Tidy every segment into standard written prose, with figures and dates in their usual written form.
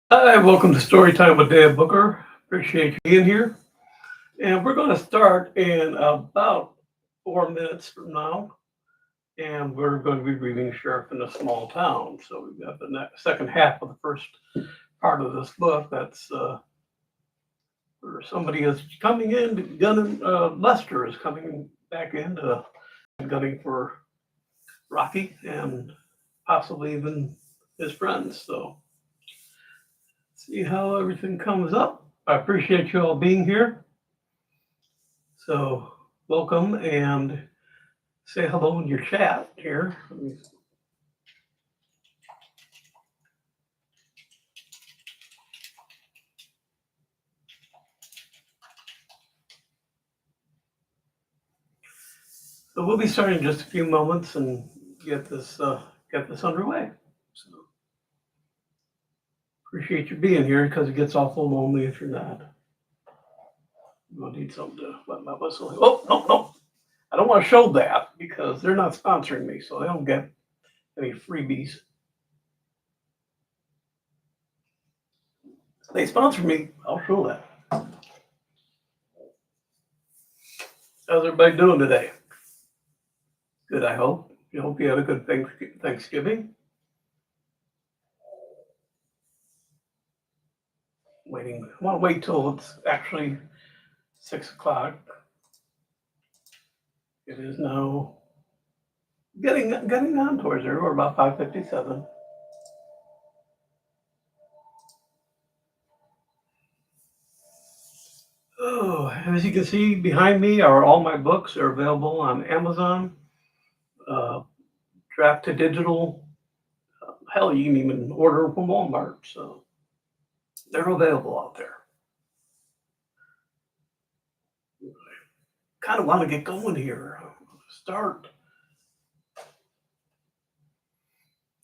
Hi, welcome to Storytime with Dave Booker. Appreciate you being here. And we're going to start in about 4 minutes from now. And we're going to be reading Sheriff in a Small Town. So we've got the second half of the first part of this book. That's where somebody is coming in, gunning. Lester is coming back in, gunning for Rocky and possibly even his friends. So see how everything comes up. I appreciate you all being here. So welcome and say hello in your chat here. So we'll be starting in just a few moments and get this underway. So appreciate you being here because it gets awful lonely if you're not. We'll need something to wet my whistle. Oh, no. I don't want to show that because they're not sponsoring me, so they don't get any freebies. If they sponsor me, I'll show that. How's everybody doing today? Good, I hope. I hope you had a good Thanksgiving. Waiting. I want to wait till it's actually 6 o'clock. It is now getting on towards there. We're about 5:57. Oh, as you can see behind me are all my books. They're available on Amazon, draft to digital. Hell, you can even order from Walmart. So they're available out there. Kind of want to get going here. Start.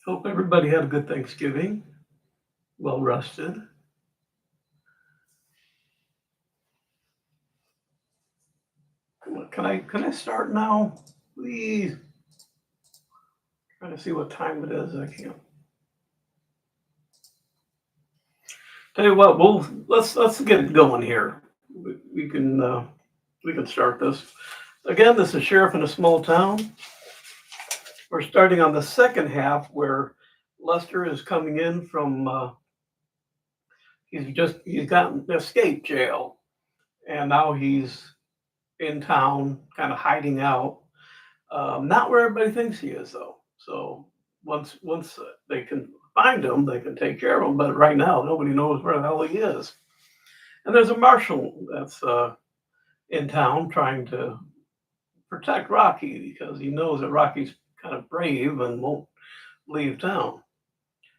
Hope everybody had a good Thanksgiving. Well rested. Can I start now? Please. Trying to see what time it is. I can't. Tell you what, let's get it going here. We can start this. Again, this is Sheriff in a Small Town. We're starting on the second half where Lester is coming in from he's gotten escaped jail, and now he's in town, kind of hiding out. Not where everybody thinks he is, though. So once they can find him, they can take care of him. But right now, nobody knows where the hell he is. And there's a marshal that's in town trying to protect Rocky because he knows that Rocky's kind of brave and won't leave town.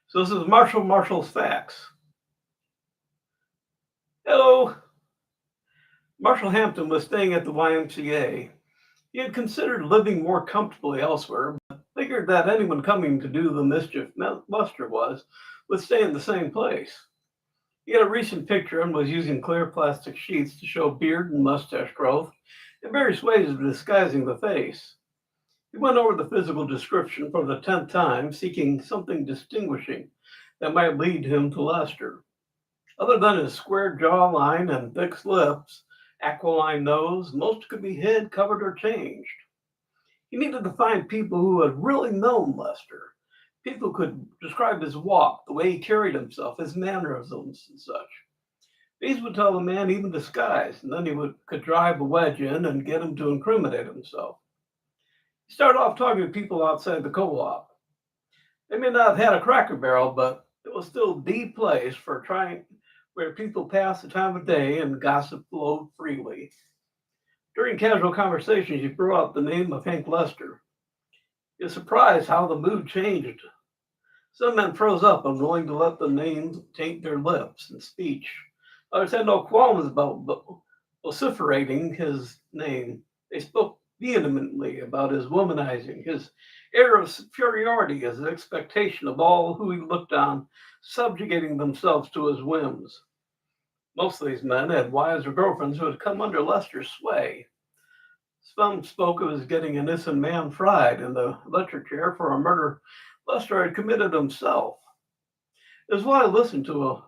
So this is Marshall's facts. Hello. Marshal Hampton was staying at the YMCA. He had considered living more comfortably elsewhere, but figured that anyone coming to do the mischief Lester would stay in the same place. He had a recent picture and was using clear plastic sheets to show beard and mustache growth and various ways of disguising the face. He went over the physical description for the 10th time, seeking something distinguishing that might lead him to Lester. Other than his square jawline and thick lips, aquiline nose, most could be hid, covered, or changed. He needed to find people who had really known Lester. People could describe his walk, the way he carried himself, his mannerisms, and such. These would tell the man even disguised, and then he could drive a wedge in and get him to incriminate himself. He started off talking to people outside the co-op. They may not have had a Cracker Barrel, but it was still the place for trying where people passed the time of day and gossip flowed freely. During casual conversations, he threw out the name of Hank Lester. He was surprised how the mood changed. Some men froze up, unwilling to let the name taint their lips and speech. Others had no qualms about vociferating his name. They spoke vehemently about his womanizing, his air of superiority, his expectation of all who he looked on, subjugating themselves to his whims. Most of these men had wives or girlfriends who had come under Lester's sway. Some spoke of his getting an innocent man fried in the electric chair for a murder Lester had committed himself. It was what I listened to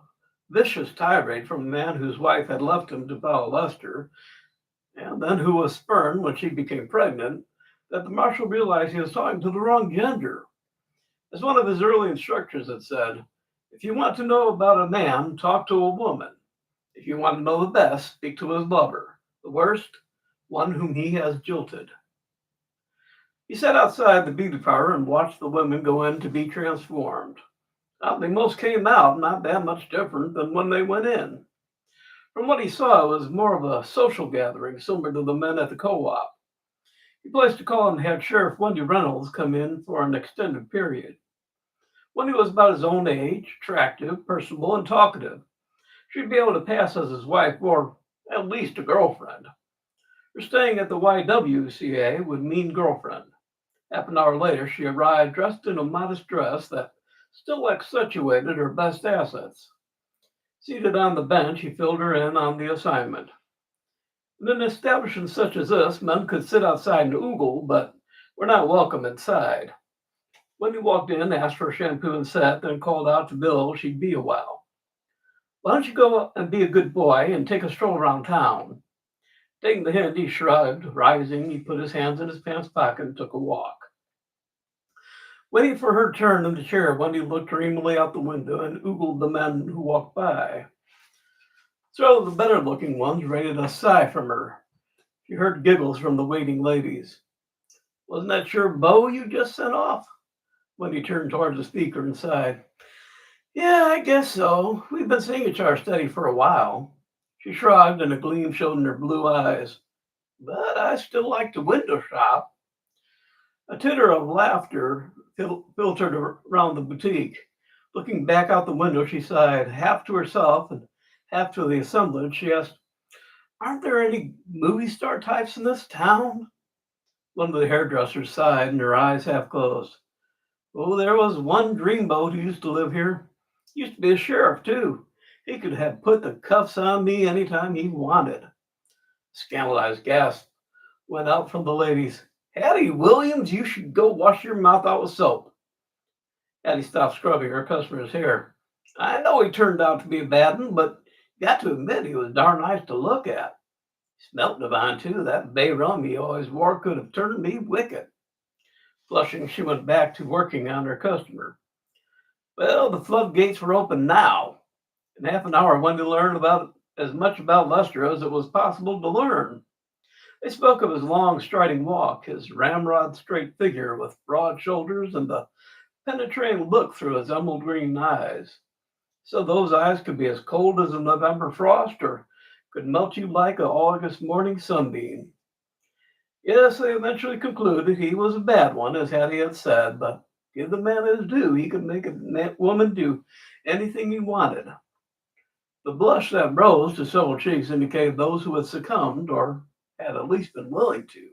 vicious tirade from a man whose wife had left him to follow Lester, and then who was spurned when she became pregnant, that the marshal realized he was talking to the wrong gender. As one of his early instructors had said, if you want to know about a man, talk to a woman. If you want to know the best, speak to his lover. The worst, one whom he has jilted. He sat outside the beauty parlor and watched the women go in to be transformed. They most came out not that much different than when they went in. From what he saw, it was more of a social gathering, similar to the men at the co-op. He placed a call and had Sheriff Wendy Reynolds come in for an extended period. Wendy was about his own age, attractive, personable, and talkative. She'd be able to pass as his wife or at least a girlfriend. Her staying at the YWCA would mean girlfriend. Half an hour later, she arrived dressed in a modest dress that still accentuated her best assets. Seated on the bench, he filled her in on the assignment. In an establishment such as this, men could sit outside and oogle, but were not welcome inside. When he walked in, asked for a shampoo and set, then called out to Bill she'd be a while. Why don't you go and be a good boy and take a stroll around town? Taking the hint, he shrugged. Rising, he put his hands in his pants pocket and took a walk. Waiting for her turn in the chair, Wendy looked dreamily out the window and oogled the men who walked by. Several of the better-looking ones rated a sigh from her. She heard giggles from the waiting ladies. Wasn't that your beau you just sent off? Wendy turned towards the speaker and sighed. Yeah, I guess so. We've been seeing each other steady for a while. She shrugged and a gleam showed in her blue eyes. But I still like to window shop. A titter of laughter filtered around the boutique. Looking back out the window, she sighed, half to herself and half to the assemblage. She asked, aren't there any movie star types in this town? One of the hairdressers sighed and her eyes half closed. Oh, there was one dreamboat who used to live here. Used to be a sheriff, too. He could have put the cuffs on me anytime he wanted. Scandalized gasp went out from the ladies. Hattie Williams, you should go wash your mouth out with soap. Hattie stopped scrubbing her customer's hair. I know he turned out to be a bad one, but got to admit he was darn nice to look at. Smelt divine, too. That bay rum he always wore could have turned me wicked. Flushing, she went back to working on her customer. Well, the floodgates were open now. In half an hour, Wendy learned about as much about Lester as it was possible to learn. They spoke of his long, striding walk, his ramrod straight figure with broad shoulders, and the penetrating look through his emerald green eyes. So those eyes could be as cold as a November frost or could melt you like an August morning sunbeam. Yes, they eventually concluded he was a bad one, as Hattie had said, but give the man his due. He could make a woman do anything he wanted. The blush that rose to several cheeks indicated those who had succumbed or had at least been willing to.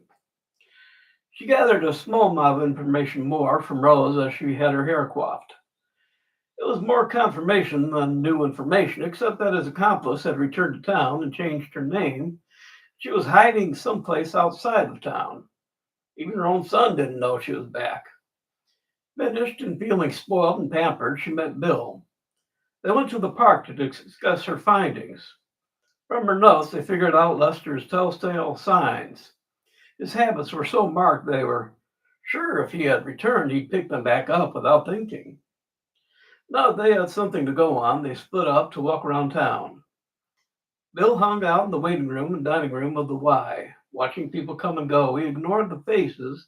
She gathered a small amount of information more from Rose as she had her hair coiffed. It was more confirmation than new information, except that his accomplice had returned to town and changed her name. She was hiding someplace outside of town. Even her own son didn't know she was back. Finished and feeling spoiled and pampered, she met Bill. They went to the park to discuss her findings. From her notes, they figured out Lester's telltale signs. His habits were so marked they were sure if he had returned, he'd pick them back up without thinking. Now that they had something to go on, they split up to walk around town. Bill hung out in the waiting room and dining room of the Y, watching people come and go. He ignored the faces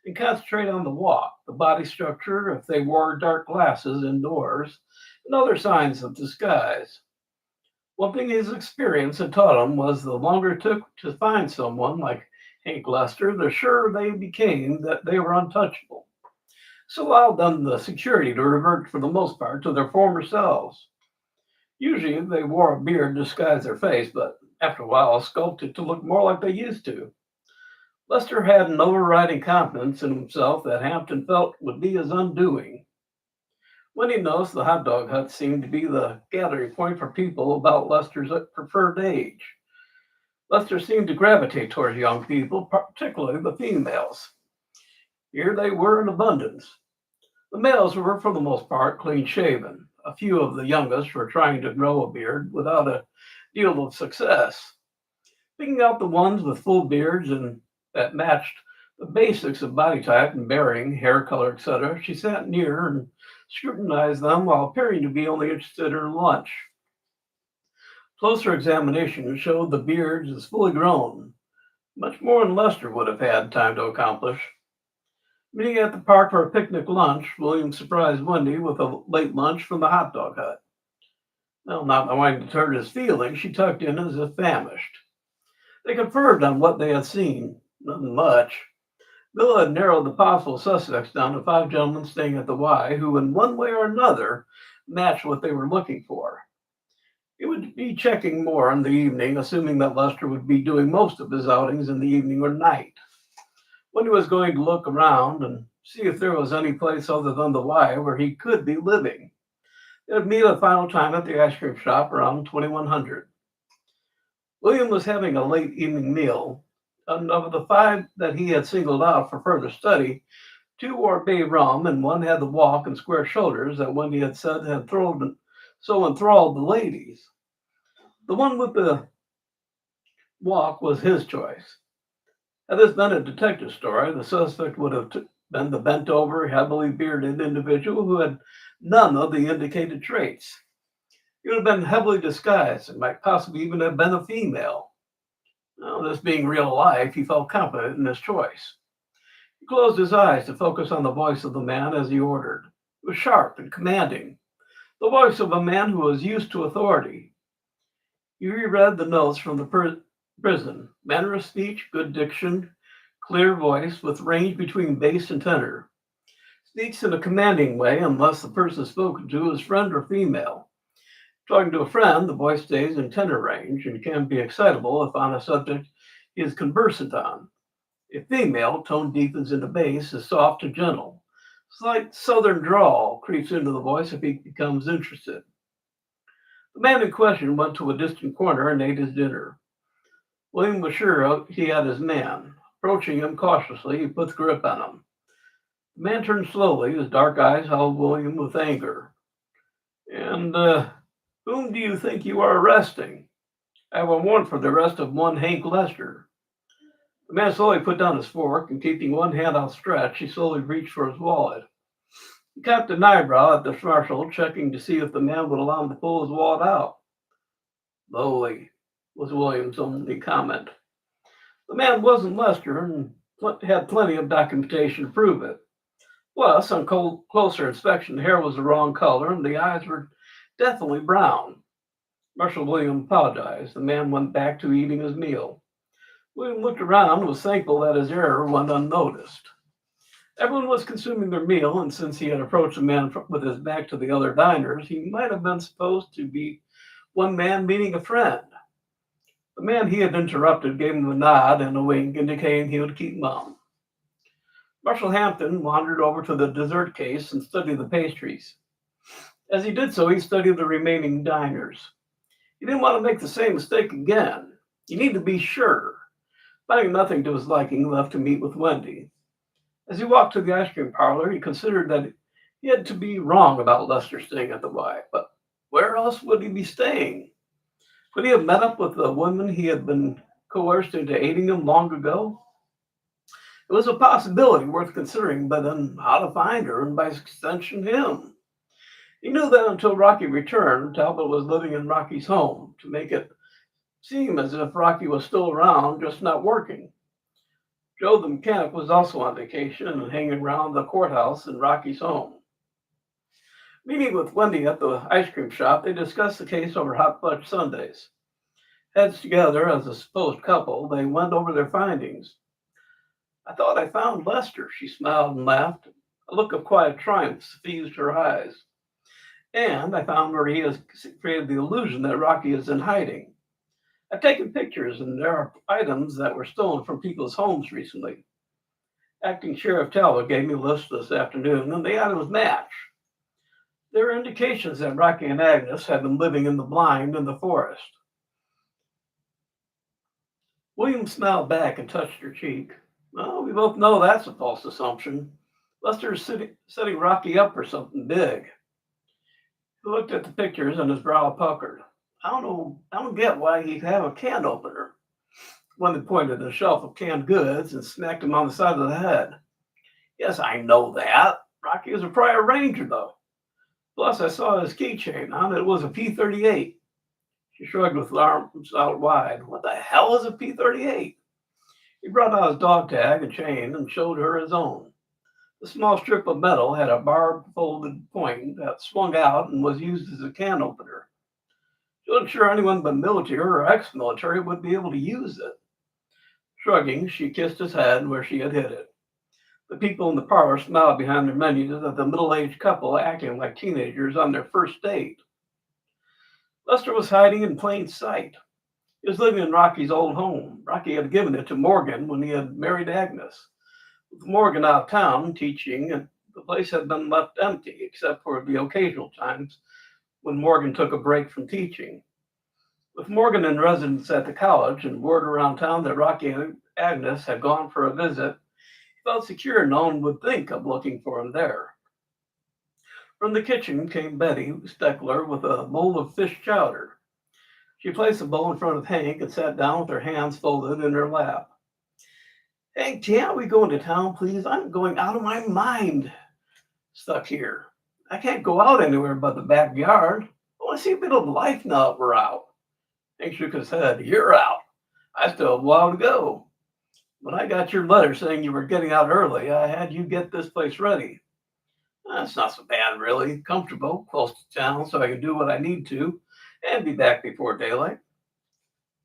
and concentrated on the walk, the body structure, if they wore dark glasses indoors, and other signs of disguise. One thing his experience had taught him was the longer it took to find someone like Hank Lester, the surer they became that they were untouchable. This allowed them the security to revert for the most part to their former selves. Usually they wore a beard to disguise their face, but after a while sculpted to look more like they used to. Lester had an overriding confidence in himself that Hampton felt would be his undoing. When he noticed the hot dog hut seemed to be the gathering point for people about Lester's preferred age. Lester seemed to gravitate towards young people, particularly the females. Here they were in abundance. The males were, for the most part, clean-shaven. A few of the youngest were trying to grow a beard without a deal of success. Picking out the ones with full beards and that matched the basics of body type and bearing, hair color, etc., she sat near and scrutinized them while appearing to be only interested in her lunch. Closer examination showed the beards as fully grown, much more than Lester would have had time to accomplish. Meeting at the park for a picnic lunch, William surprised Wendy with a late lunch from the hot dog hut. Well, not wanting to hurt his feelings, she tucked in as if famished. They conferred on what they had seen. Nothing much. Bill had narrowed the possible suspects down to 5 gentlemen staying at the Y who, in one way or another, matched what they were looking for. He would be checking more in the evening, assuming that Lester would be doing most of his outings in the evening or night. When he was going to look around and see if there was any place other than the Y where he could be living. They would meet a final time at the ice cream shop around 2100. William was having a late evening meal, and of the 5 that he had singled out for further study, 2 wore bay rum and 1 had the walk and square shoulders that Wendy had said had so enthralled the ladies. The one with the walk was his choice. Had this been a detective story, the suspect would have been the bent-over, heavily bearded individual who had none of the indicated traits. He would have been heavily disguised and might possibly even have been a female. Now, this being real life, he felt confident in his choice. He closed his eyes to focus on the voice of the man as he ordered. It was sharp and commanding, the voice of a man who was used to authority. He reread the notes from the prison. Manner of speech, good diction, clear voice with range between bass and tenor. Speaks in a commanding way unless the person spoken to is friend or female. Talking to a friend, the voice stays in tenor range and can be excitable if on a subject he is conversant on. If female, tone deepens into bass, is soft and gentle. Slight southern drawl creeps into the voice if he becomes interested. The man in question went to a distant corner and ate his dinner. William was sure he had his man. Approaching him cautiously, he put the grip on him. The man turned slowly, his dark eyes held William with anger. And, whom do you think you are arresting? I have a warrant for the arrest of one Hank Lester. The man slowly put down his fork, and keeping one hand outstretched, he slowly reached for his wallet. He cocked an eyebrow at the marshal, checking to see if the man would allow him to pull his wallet out. Lowly, was William's only comment. The man wasn't Lester and had plenty of documentation to prove it. Plus, on closer inspection, the hair was the wrong color and the eyes were definitely brown. Marshal William apologized. The man went back to eating his meal. William looked around and was thankful that his error went unnoticed. Everyone was consuming their meal, and since he had approached the man with his back to the other diners, he might have been supposed to be one man meeting a friend. The man he had interrupted gave him a nod and a wink, indicating he would keep mum. Marshal Hampton wandered over to the dessert case and studied the pastries. As he did so, he studied the remaining diners. He didn't want to make the same mistake again. He needed to be sure. Finding nothing to his liking, he left to meet with Wendy. As he walked to the ice cream parlor, he considered that he had to be wrong about Lester staying at the Y. But where else would he be staying? Could he have met up with the woman he had been coerced into aiding him long ago? It was a possibility worth considering, but then how to find her and by extension him? He knew that until Rocky returned, Talbot was living in Rocky's home to make it seem as if Rocky was still around, just not working. Joe the mechanic was also on vacation and hanging around the courthouse in Rocky's home. Meeting with Wendy at the ice cream shop, they discussed the case over hot fudge sundaes. Heads together as a supposed couple, they went over their findings. I thought I found Lester, she smiled and laughed. A look of quiet triumph suffused her eyes. And I found where he has created the illusion that Rocky is in hiding. I've taken pictures, and there are items that were stolen from people's homes recently. Acting Sheriff Talbot gave me a list this afternoon, and the items match. There are indications that Rocky and Agnes had been living in the blind in the forest. William smiled back and touched her cheek. Well, we both know that's a false assumption. Lester is setting Rocky up for something big. He looked at the pictures and his brow puckered. I don't get why he'd have a can opener. When they pointed at a shelf of canned goods and smacked him on the side of the head. Yes, I know that. Rocky was a prior ranger, though. Plus, I saw his keychain on it. It was a P-38. She shrugged with arms out wide. What the hell is a P-38? He brought out his dog tag and chain and showed her his own. The small strip of metal had a barbed folded point that swung out and was used as a can opener. She wasn't sure anyone but military or ex-military would be able to use it. Shrugging, she kissed his head where she had hit it. The people in the parlor smiled behind their menus at the middle-aged couple acting like teenagers on their first date. Lester was hiding in plain sight. He was living in Rocky's old home. Rocky had given it to Morgan when he had married Agnes. With Morgan out of town teaching, the place had been left empty except for the occasional times when Morgan took a break from teaching. With Morgan in residence at the college and word around town that Rocky and Agnes had gone for a visit, he felt secure no one would think of looking for him there. From the kitchen came Betty Steckler with a bowl of fish chowder. She placed the bowl in front of Hank and sat down with her hands folded in her lap. Hank, can't we go into town, please? I'm going out of my mind stuck here. I can't go out anywhere but the backyard. I want to see a bit of life now that we're out. Hank shook his head. You're out. I still have a while to go. When I got your letter saying you were getting out early, I had you get this place ready. That's not so bad, really. Comfortable, close to town, so I can do what I need to and be back before daylight.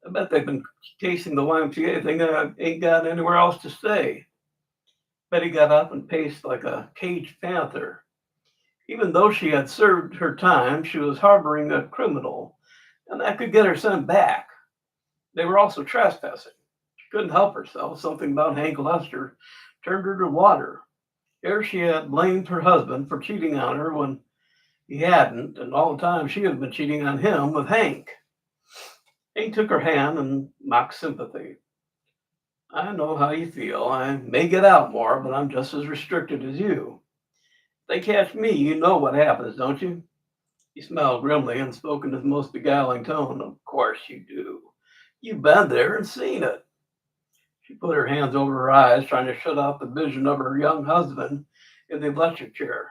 I bet they've been casing the YMCA thing. I ain't got anywhere else to stay. Betty got up and paced like a caged panther. Even though she had served her time, she was harboring a criminal, and that could get her sent back. They were also trespassing. She couldn't help herself. Something about Hank Lester turned her to water. Here she had blamed her husband for cheating on her when he hadn't, and all the time she had been cheating on him with Hank. Hank took her hand and mocked sympathy. I know how you feel. I may get out more, but I'm just as restricted as you. If they catch me, you know what happens, don't you? He smiled grimly and spoke in his most beguiling tone. Of course you do. You've been there and seen it. She put her hands over her eyes, trying to shut out the vision of her young husband in the electric chair,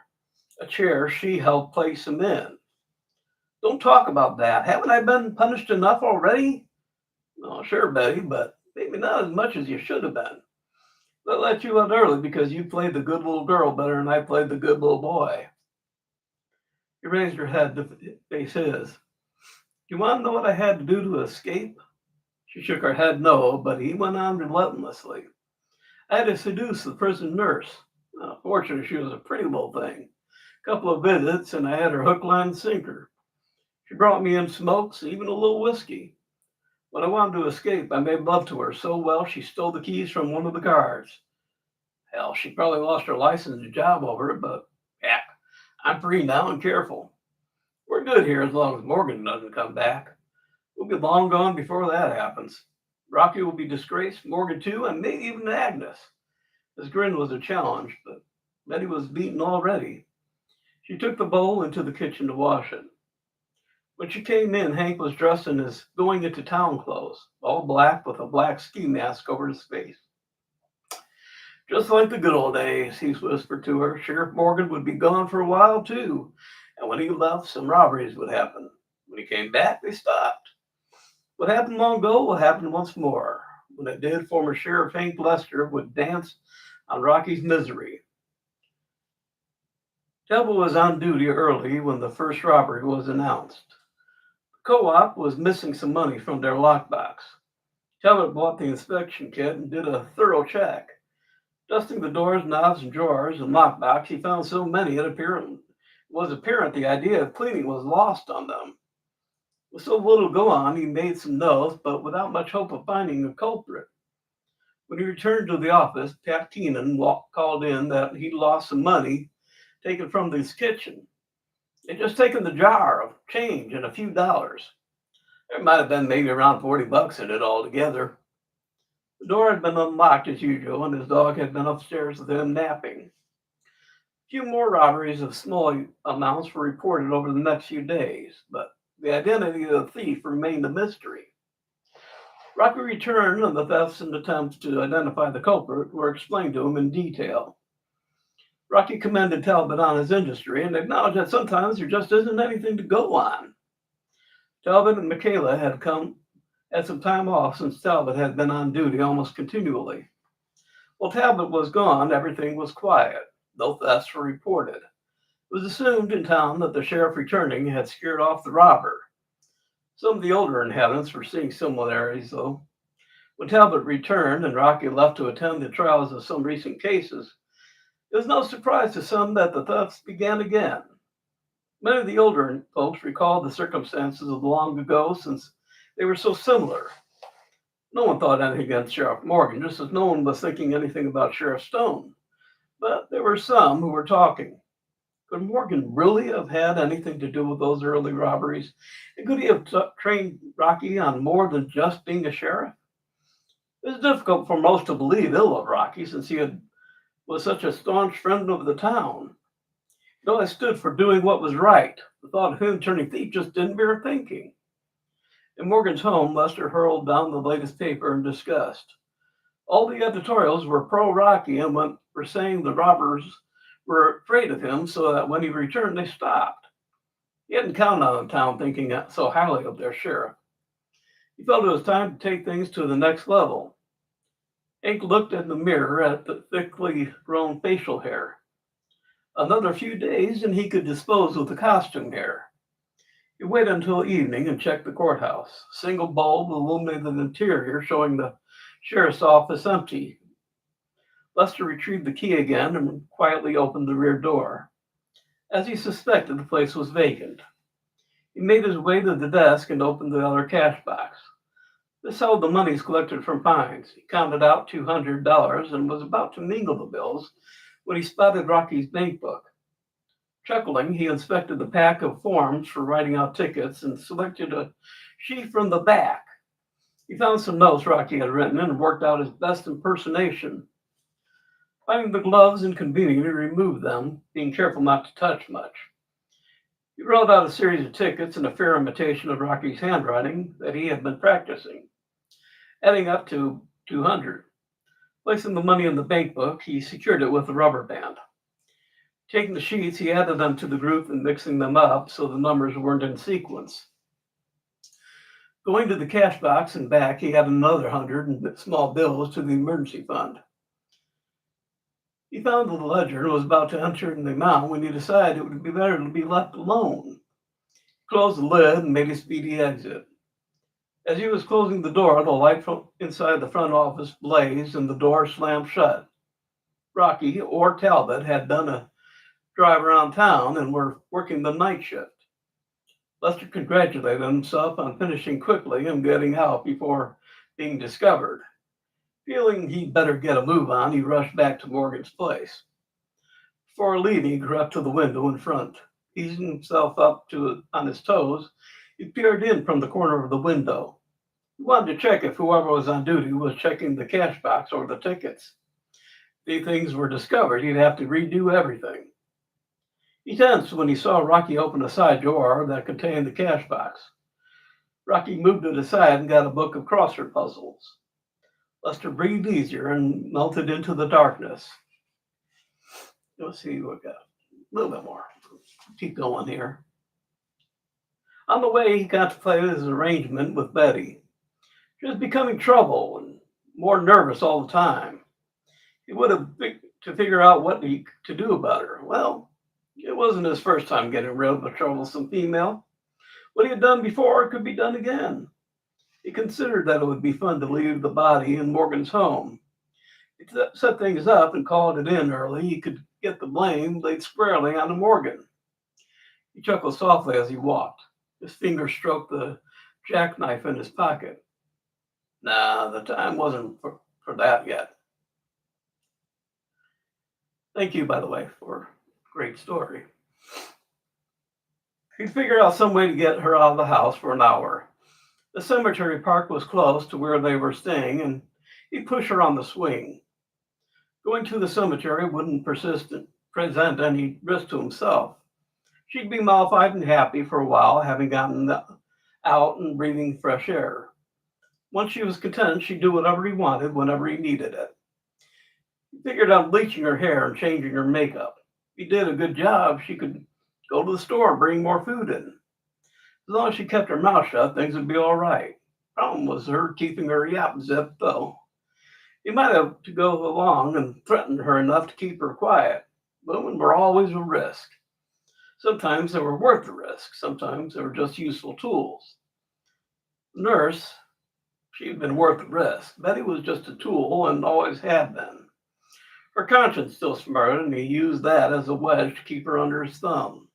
a chair she helped place him in. Don't talk about that. Haven't I been punished enough already? Oh, sure, Betty, but maybe not as much as you should have been. They let you out early because you played the good little girl better than I played the good little boy. She raised her head to face his. Do you want to know what I had to do to escape? She shook her head no, but he went on relentlessly. I had to seduce the prison nurse. Fortunately, she was a pretty little thing. A couple of visits, and I had her hook, line, and sinker. She brought me in smokes, even a little whiskey. When I wanted to escape, I made love to her so well she stole the keys from one of the guards. Hell, she probably lost her license and job over it, but heck, I'm free now and careful. We're good here as long as Morgan doesn't come back. We'll be long gone before that happens. Rocky will be disgraced, Morgan too, and maybe even Agnes. His grin was a challenge, but Betty was beaten already. She took the bowl into the kitchen to wash it. When she came in, Hank was dressed in his going into town clothes, all black with a black ski mask over his face. Just like the good old days, he whispered to her. Sheriff Morgan would be gone for a while, too. And when he left, some robberies would happen. When he came back, they stopped. What happened long ago will happen once more. When it did, former Sheriff Hank Lester would dance on Rocky's misery. Talbot was on duty early when the first robbery was announced. The co-op was missing some money from their lockbox. Talbot bought the inspection kit and did a thorough check. Dusting the doors, knobs, and drawers and lockbox, he found so many it was apparent the idea of cleaning was lost on them. With so little to go on, he made some notes, but without much hope of finding a culprit. When he returned to the office, Pat Keenan called in that he'd lost some money taken from his kitchen. They'd just taken the jar of change and a few dollars. There might have been maybe around $40 in it altogether. The door had been unlocked as usual, and his dog had been upstairs with him napping. Few more robberies of small amounts were reported over the next few days, but the identity of the thief remained a mystery. Rocky returned, and the thefts and attempts to identify the culprit were explained to him in detail. Rocky commended Talbot on his industry and acknowledged that sometimes there just isn't anything to go on. Talbot and Michaela had some time off since Talbot had been on duty almost continually. While Talbot was gone, everything was quiet. No thefts were reported. It was assumed in town that the sheriff returning had scared off the robber. Some of the older inhabitants were seeing similarities, though. When Talbot returned and Rocky left to attend the trials of some recent cases, it was no surprise to some that the thefts began again. Many of the older folks recalled the circumstances of long ago since they were so similar. No one thought anything against Sheriff Morgan, just as no one was thinking anything about Sheriff Stone. But there were some who were talking. Could Morgan really have had anything to do with those early robberies? And could he have trained Rocky on more than just being a sheriff? It was difficult for most to believe ill of Rocky since was such a staunch friend of the town. He always stood for doing what was right. The thought of him turning thief just didn't bear thinking. In Morgan's home, Lester hurled down the latest paper in disgust. All the editorials were pro-Rocky and were saying the robbers were afraid of him so that when he returned, they stopped. He hadn't counted on the town thinking so highly of their sheriff. He felt it was time to take things to the next level. Hank looked in the mirror at the thickly grown facial hair. Another few days and he could dispose of the costume hair. He waited until evening and checked the courthouse. A single bulb illuminated the interior, showing the sheriff's office empty. Lester retrieved the key again and quietly opened the rear door. As he suspected, the place was vacant. He made his way to the desk and opened the other cash box. This held the monies collected from fines. He counted out $200 and was about to mingle the bills when he spotted Rocky's bank book. Chuckling, he inspected the pack of forms for writing out tickets and selected a sheet from the back. He found some notes Rocky had written and worked out his best impersonation. Finding the gloves inconvenient, he removed them, being careful not to touch much. He wrote out a series of tickets in a fair imitation of Rocky's handwriting that he had been practicing, adding up to 200. Placing the money in the bank book, he secured it with a rubber band. Taking the sheets, he added them to the group and mixing them up so the numbers weren't in sequence. Going to the cash box and back, he added another 100 in small bills to the emergency fund. He found the ledger and was about to enter in the amount when he decided it would be better to be left alone. He closed the lid and made a speedy exit. As he was closing the door, the light from inside the front office blazed and the door slammed shut. Rocky or Talbot had done a drive around town and were working the night shift. Lester congratulated himself on finishing quickly and getting out before being discovered. Feeling he'd better get a move on, he rushed back to Morgan's place. Before leaving, he crept to the window in front. Easing himself up on his toes, he peered in from the corner of the window. He wanted to check if whoever was on duty was checking the cash box or the tickets. If these things were discovered, he'd have to redo everything. He tensed when he saw Rocky open a side drawer that contained the cash box. Rocky moved it aside and got a book of crossword puzzles. Lester breathed easier and melted into the darkness. Let's see what we got. A little bit more. Keep going here. On the way, he contemplated his arrangement with Betty. She was becoming trouble and more nervous all the time. He would have to figure out what to do about her. Well, it wasn't his first time getting rid of a troublesome female. What he had done before could be done again. He considered that it would be fun to leave the body in Morgan's home. He set things up and called it in early. He could get the blame laid squarely onto Morgan. He chuckled softly as he walked. His fingers stroked the jackknife in his pocket. Nah, the time wasn't for that yet. Thank you, by the way, for a great story. He'd figure out some way to get her out of the house for an hour. The cemetery park was close to where they were staying, and he'd push her on the swing. Going to the cemetery wouldn't present any risk to himself. She'd be mollified and happy for a while, having gotten out and breathing fresh air. Once she was content, she'd do whatever he wanted whenever he needed it. He figured on bleaching her hair and changing her makeup. If he did a good job, she could go to the store and bring more food in. As long as she kept her mouth shut, things would be all right. Problem was her keeping her yap zipped, though. He might have to go along and threaten her enough to keep her quiet. Women were always a risk. Sometimes they were worth the risk. Sometimes they were just useful tools. The nurse, she'd been worth the risk. Betty was just a tool and always had been. Her conscience still smarted, and he used that as a wedge to keep her under his thumb.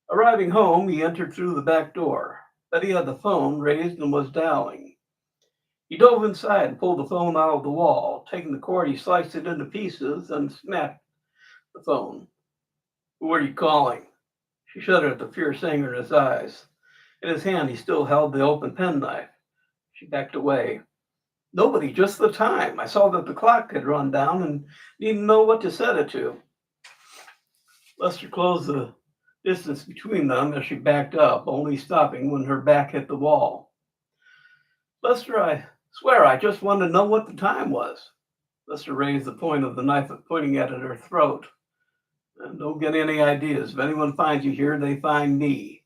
Arriving home, he entered through the back door. Betty had the phone raised and was dialing. He dove inside and pulled the phone out of the wall. Taking the cord, he sliced it into pieces and smacked the phone. "Who are you calling?" She shuddered at the fierce anger in his eyes. In his hand, he still held the open penknife. She backed away. "Nobody, just the time. I saw that the clock had run down and didn't know what to set it to." Lester closed the distance between them as she backed up, only stopping when her back hit the wall. "Lester, I swear I just wanted to know what the time was." Lester raised the point of the knife, pointing at her throat. "And don't get any ideas. If anyone finds you here, they find me.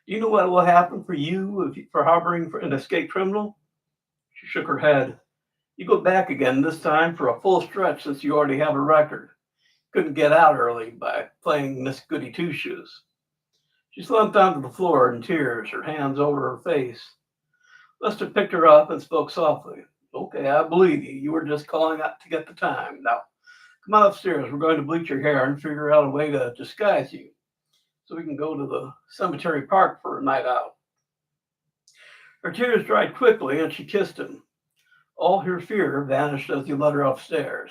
Do you know what will happen for you for harboring an escaped criminal?" She shook her head. "You go back again, this time for a full stretch since you already have a record. Couldn't get out early by playing Miss Goody Two-Shoes." She slumped onto the floor in tears, her hands over her face. Lester picked her up and spoke softly. "Okay, I believe you. You were just calling out to get the time. Now, come on upstairs. We're going to bleach your hair and figure out a way to disguise you so we can go to the cemetery park for a night out." Her tears dried quickly and she kissed him. All her fear vanished as he led her upstairs.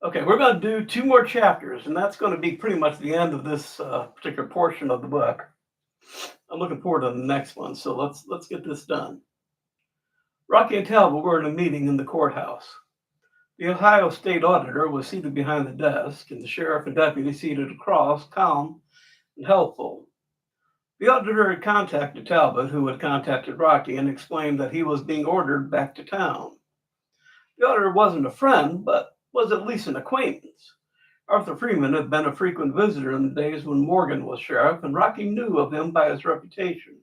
Okay, we're going to do 2 more chapters, and that's going to be pretty much the end of this particular portion of the book. I'm looking forward to the next one, so let's get this done. Rocky and Talbot were in a meeting in the courthouse. The Ohio State Auditor was seated behind the desk, and the sheriff and deputy seated across, calm and helpful. The auditor had contacted Talbot, who had contacted Rocky, and explained that he was being ordered back to town. The auditor wasn't a friend, but was at least an acquaintance. Arthur Freeman had been a frequent visitor in the days when Morgan was sheriff, and Rocky knew of him by his reputation.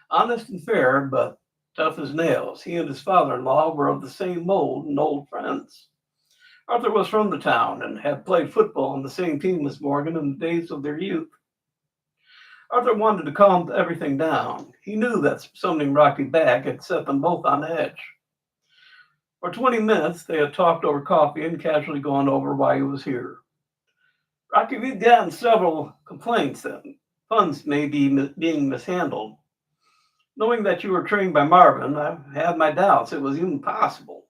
Honest and fair, but tough as nails, he and his father-in-law were of the same mold and old friends. Arthur was from the town and had played football on the same team as Morgan in the days of their youth. Arthur wanted to calm everything down. He knew that summoning Rocky back had set them both on edge. For 20 minutes, they had talked over coffee and casually gone over why he was here. "Rocky, we've gotten several complaints that funds may be being mishandled. Knowing that you were trained by Marvin, I've had my doubts it was even possible.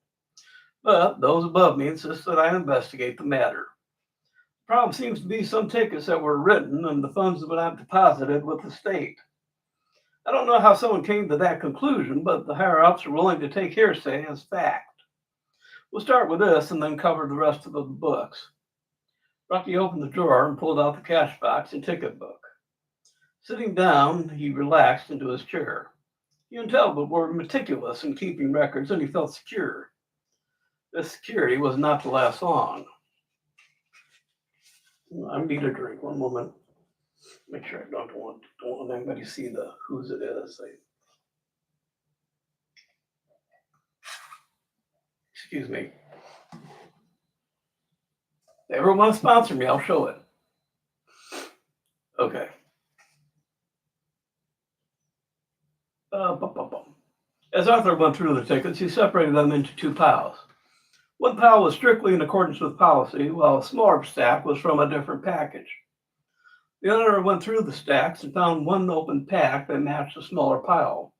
But those above me insist that I investigate the matter. The problem seems to be some tickets that were written and the funds that were not deposited with the state. I don't know how someone came to that conclusion, but the higher-ups are willing to take hearsay as fact. We'll start with this and then cover the rest of the books." Rocky opened the drawer and pulled out the cash box and ticket book. Sitting down, he relaxed into his chair. He and Talbot were meticulous in keeping records, and he felt secure. This security was not to last long. I need a drink. One moment. Make sure I don't want anybody to see whose it is. Excuse me. If everyone wants to sponsor me, I'll show it. Okay. As Arthur went through the tickets, he separated them into 2 piles. One pile was strictly in accordance with policy, while a smaller stack was from a different package. The auditor went through the stacks and found one open pack that matched the smaller pile.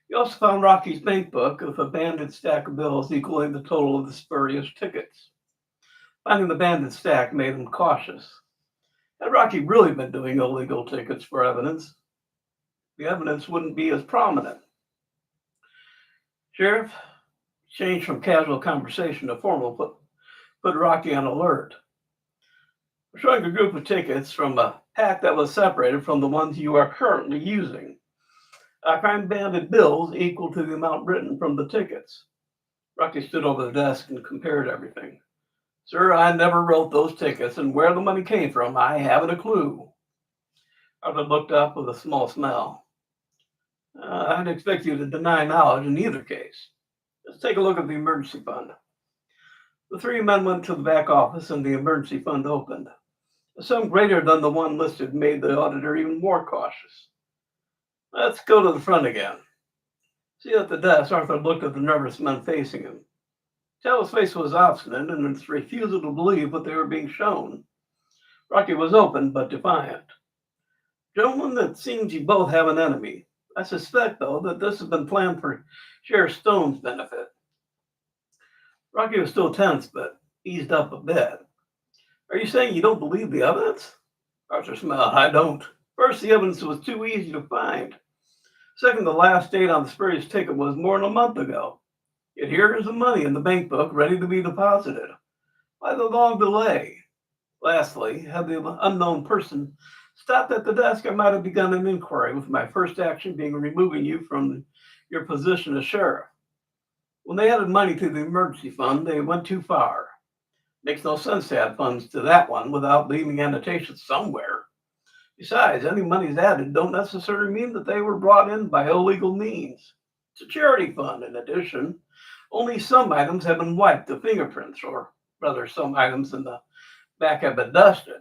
He also found Rocky's bank book with a banded stack of bills equaling the total of the spurious tickets. Finding the banded stack made him cautious. Had Rocky really been doing illegal tickets for evidence, the evidence wouldn't be as prominent. "Sheriff," changed from casual conversation to formal put Rocky on alert. We're showing a group of tickets from a pack that was separated from the ones you are currently using. Crime-banded bills equal to the amount written from the tickets. Rocky stood over the desk and compared everything. Sir, I never wrote those tickets, and where the money came from, I haven't a clue. Arthur looked up with a small smile. I'd expect you to deny knowledge in either case. Let's take a look at the emergency fund. The three men went to the back office, and the emergency fund opened. A sum greater than the one listed made the auditor even more cautious. Let's go to the front again. See, at the desk, Arthur looked at the nervous men facing him. Talbot's face was obstinate in its refusal to believe what they were being shown. Rocky was open but defiant. Gentlemen, it seems you both have an enemy. I suspect, though, that this has been planned for Sheriff Stone's benefit. Rocky was still tense, but eased up a bit. Are you saying you don't believe the evidence? Arthur smiled. I don't. First, the evidence was too easy to find. Second, the last date on the spurious ticket was more than a month ago. Yet here is the money in the bank book ready to be deposited. Why the long delay? Lastly, had the unknown person stopped at the desk, I might have begun an inquiry, with my first action being removing you from your position as sheriff. When they added money to the emergency fund, they went too far. Makes no sense to add funds to that one without leaving annotations somewhere. Besides, any monies added don't necessarily mean that they were brought in by illegal means. It's a charity fund. In addition, only some items have been wiped of fingerprints, or rather, some items in the back have been dusted.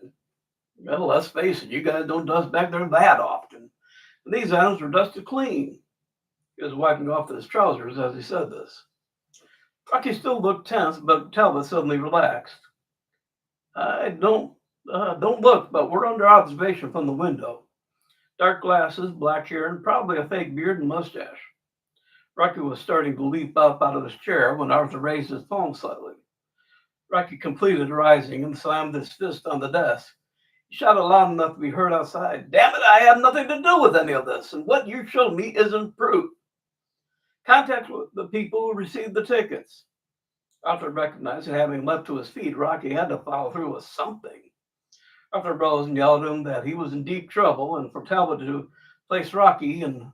Well, let's face it, you guys don't dust back there that often. And these items were dusted clean. He was wiping off his trousers as he said this. Rocky still looked tense, but Talbot suddenly relaxed. I don't look, but we're under observation from the window. Dark glasses, black hair, and probably a fake beard and mustache. Rocky was starting to leap up out of his chair when Arthur raised his palm slightly. Rocky completed rising and slammed his fist on the desk. He shouted loud enough to be heard outside. Damn it, I have nothing to do with any of this, and what you showed me isn't proof. Contact with the people who received the tickets. Arthur recognized that having leapt to his feet, Rocky had to follow through with something. Arthur rose and yelled at him that he was in deep trouble and for Talbot to place Rocky in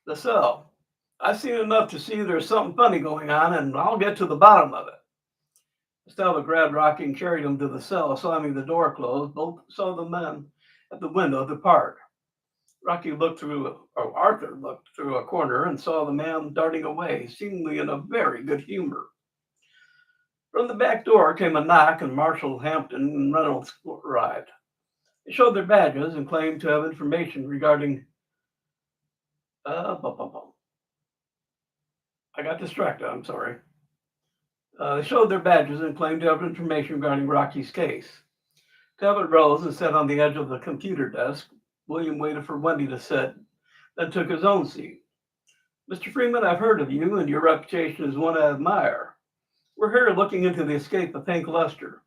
the cell. I've seen enough to see there's something funny going on, and I'll get to the bottom of it. Talbot grabbed Rocky and carried him to the cell, slamming the door closed. Both saw the men at the window depart. Arthur looked through a corner and saw the man darting away, seemingly in a very good humor. From the back door came a knock, and Marshal Hampton and Reynolds arrived. They showed their badges and claimed to have information regarding. I got distracted. I'm sorry. They showed their badges and claimed to have information regarding Rocky's case. Talbot rose and sat on the edge of the computer desk. William waited for Wendy to sit, then took his own seat. Mr. Freeman, I've heard of you, and your reputation is one I admire. We're here looking into the escape of Hank Lester.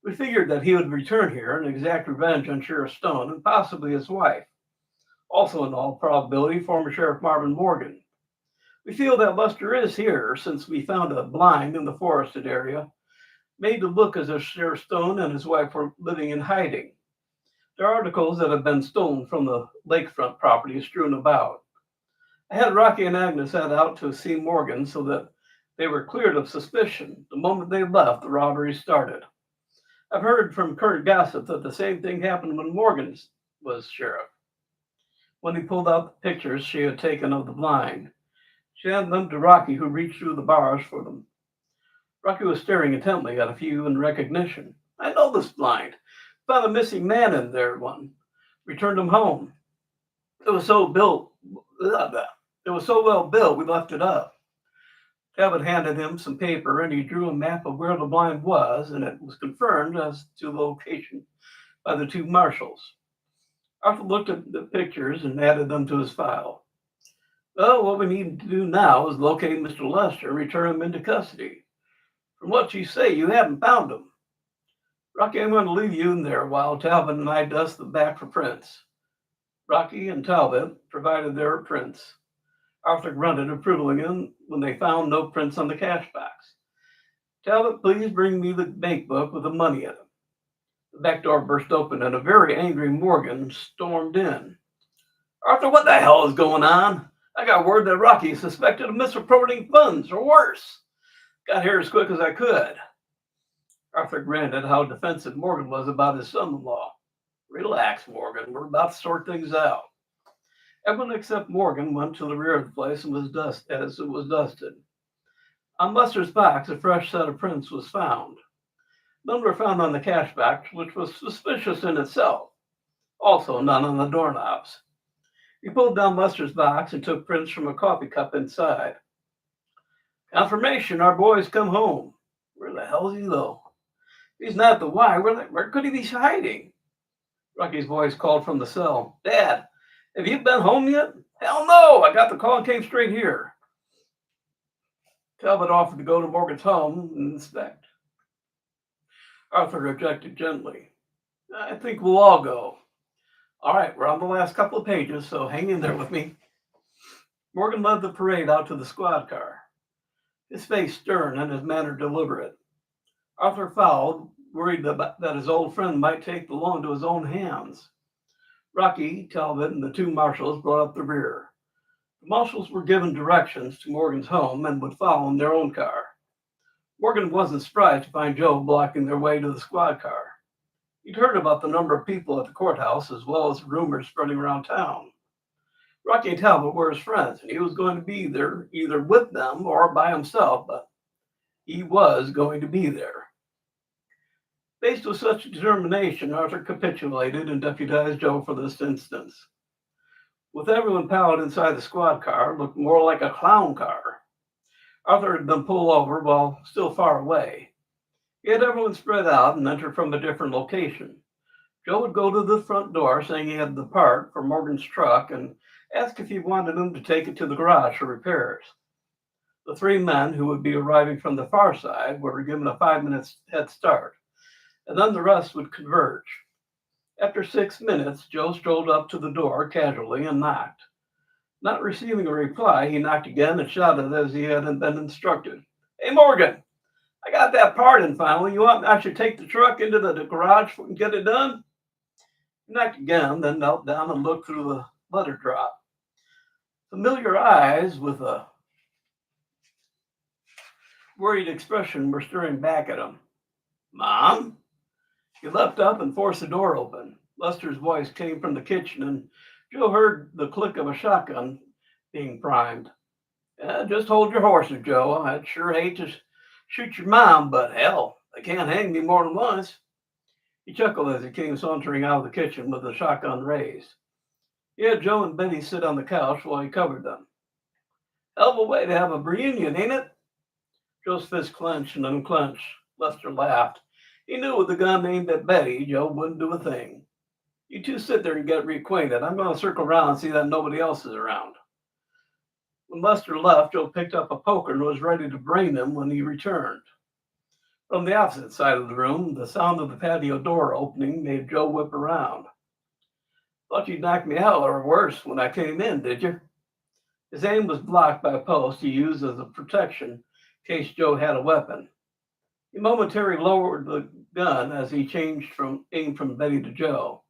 We figured that he would return here and exact revenge on Sheriff Stone and possibly his wife. Also, in all probability, former Sheriff Marvin Morgan. We feel that Lester is here since we found a blind in the forested area, made to look as if Sheriff Stone and his wife were living in hiding. There are articles that have been stolen from the lakefront property strewn about. I had Rocky and Agnes head out to see Morgan so that they were cleared of suspicion. The moment they left, the robbery started. I've heard from current gossip that the same thing happened when Morgan was sheriff. When he pulled out the pictures she had taken of the blind, she handed them to Rocky, who reached through the bars for them. Rocky was staring intently at a few in recognition. I know this blind. Found a missing man in there one. Returned him home. It was so well built we left it up. Talbot handed him some paper and he drew a map of where the blind was, and it was confirmed as to the location by the two marshals. Arthur looked at the pictures and added them to his file. Well, what we need to do now is locate Mr. Lester and return him into custody. From what you say, you haven't found him. Rocky, I'm going to leave you in there while Talbot and I dust the back for prints. Rocky and Talbot provided their prints. Arthur grunted approvingly when they found no prints on the cash box. Talbot, please bring me the bank book with the money in it. The back door burst open and a very angry Morgan stormed in. Arthur, what the hell is going on? I got word that Rocky is suspected of misappropriating funds, or worse. Got here as quick as I could. Arthur grinned at how defensive Morgan was about his son-in-law. Relax, Morgan. We're about to sort things out. Everyone except Morgan went to the rear of the place and was dusted. On Lester's box, a fresh set of prints was found. None were found on the cash box, which was suspicious in itself. Also, none on the doorknobs. He pulled down Lester's box and took prints from a coffee cup inside. Confirmation, our boy's come home. Where the hell is he, though? If he's not at the Y, where could he be hiding? Rocky's voice called from the cell. Dad, have you been home yet? Hell no, I got the call and came straight here. Talbot offered to go to Morgan's home and inspect. Arthur objected gently. I think we'll all go. All right, we're on the last couple of pages, so hang in there with me. Morgan led the parade out to the squad car, his face stern and his manner deliberate. Arthur followed, worried that his old friend might take the law into his own hands. Rocky, Talbot, and the two marshals brought up the rear. The marshals were given directions to Morgan's home and would follow in their own car. Morgan wasn't surprised to find Joe blocking their way to the squad car. He'd heard about the number of people at the courthouse as well as rumors spreading around town. Rocky and Talbot were his friends, and he was going to be there either with them or by himself, but he was going to be there. Faced with such determination, Arthur capitulated and deputized Joe for this instance. With everyone piled inside the squad car, it looked more like a clown car. Arthur had been pulled over while still far away. He had everyone spread out and entered from a different location. Joe would go to the front door saying he had the part for Morgan's truck and ask if he wanted him to take it to the garage for repairs. The three men who would be arriving from the far side were given a 5-minute head start, and then the rest would converge. After 6 minutes, Joe strolled up to the door casually and knocked. Not receiving a reply, he knocked again and shouted as he had been instructed. Hey, Morgan, I got that part in finally. You want I should take the truck into the garage and get it done? He knocked again, then knelt down and looked through the letter drop. Familiar eyes with a worried expression were staring back at him. Mom? He leapt up and forced the door open. Lester's voice came from the kitchen, and Joe heard the click of a shotgun being primed. Just hold your horses, Joe. I'd sure hate to shoot your mom, but hell, they can't hang me more than once. He chuckled as he came sauntering out of the kitchen with the shotgun raised. He had Joe and Betty sit on the couch while he covered them. Hell of a way to have a reunion, ain't it? Joe's fist clenched and unclenched. Lester laughed. He knew with a gun aimed at Betty, Joe wouldn't do a thing. You two sit there and get reacquainted. I'm going to circle around and see that nobody else is around. When Lester left, Joe picked up a poker and was ready to brain him when he returned. From the opposite side of the room, the sound of the patio door opening made Joe whip around. Thought you'd knock me out or worse when I came in, did you? His aim was blocked by a post he used as a protection in case Joe had a weapon. He momentarily lowered the gun as he changed from aim from Betty to Joe.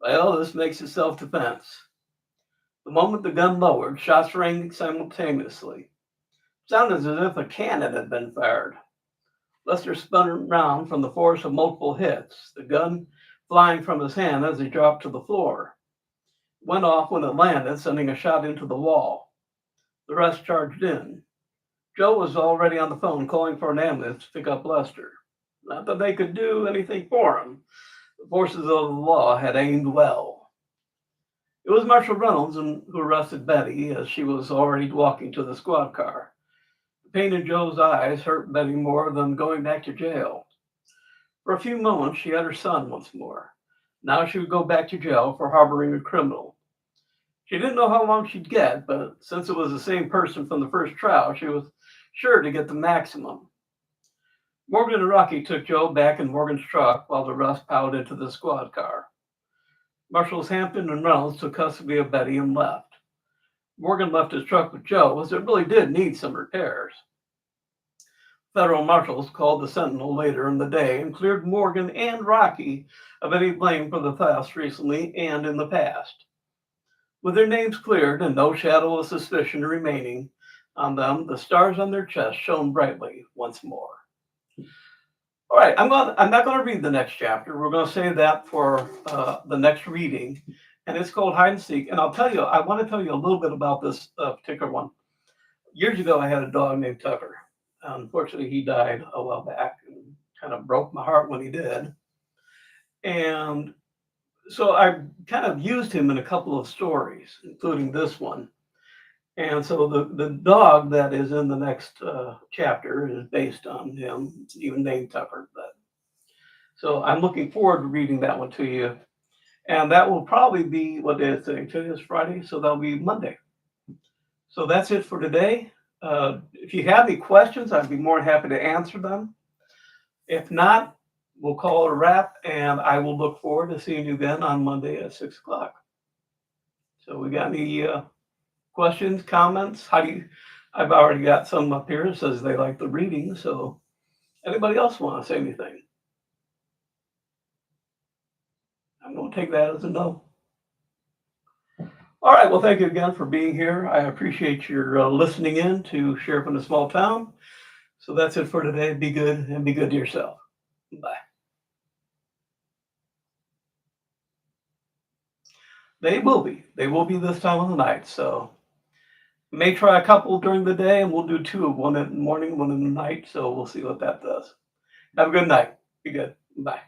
Well, this makes it self-defense. The moment the gun lowered, shots rang simultaneously. It sounded as if a cannon had been fired. Lester spun around from the force of multiple hits, the gun flying from his hand as he dropped to the floor. It went off when it landed, sending a shot into the wall. The rest charged in. Joe was already on the phone calling for an ambulance to pick up Lester. Not that they could do anything for him. The forces of the law had aimed well. It was Marshal Reynolds who arrested Betty as she was already walking to the squad car. The pain in Joe's eyes hurt Betty more than going back to jail. For a few moments, she had her son once more. Now she would go back to jail for harboring a criminal. She didn't know how long she'd get, but since it was the same person from the first trial, she was sure to get the maximum. Morgan and Rocky took Joe back in Morgan's truck while the rest piled into the squad car. Marshals Hampton and Reynolds took custody of Betty and left. Morgan left his truck with Joe as it really did need some repairs. Federal marshals called the Sentinel later in the day and cleared Morgan and Rocky of any blame for the thefts recently and in the past. With their names cleared and no shadow of suspicion remaining on them, the stars on their chests shone brightly once more. All right, I'm not going to read the next chapter. We're going to save that for the next reading, and it's called Hide and Seek. And I'll tell you, I want to tell you a little bit about this particular one. Years ago, I had a dog named Tucker. Unfortunately, he died a while back, and kind of broke my heart when he did. And so I kind of used him in a couple of stories, including this one. And so the dog that is in the next chapter is based on him, even named Tucker. So I'm looking forward to reading that one to you. And that will probably be, what day is today? Today is Friday, so that'll be Monday. So that's it for today. If you have any questions, I'd be more than happy to answer them. If not, we'll call it a wrap, and I will look forward to seeing you again on Monday at 6 o'clock. So we got any questions, comments? I've already got some up here that says they like the reading, so anybody else want to say anything? I'm going to take that as a no. All right, well, thank you again for being here. I appreciate your listening in to Sheriff in a Small Town. So that's it for today. Be good and be good to yourself. Bye. They will be. They will be this time of the night. So may try a couple during the day, and we'll do two, one in the morning, one in the night. So we'll see what that does. Have a good night. Be good. Bye.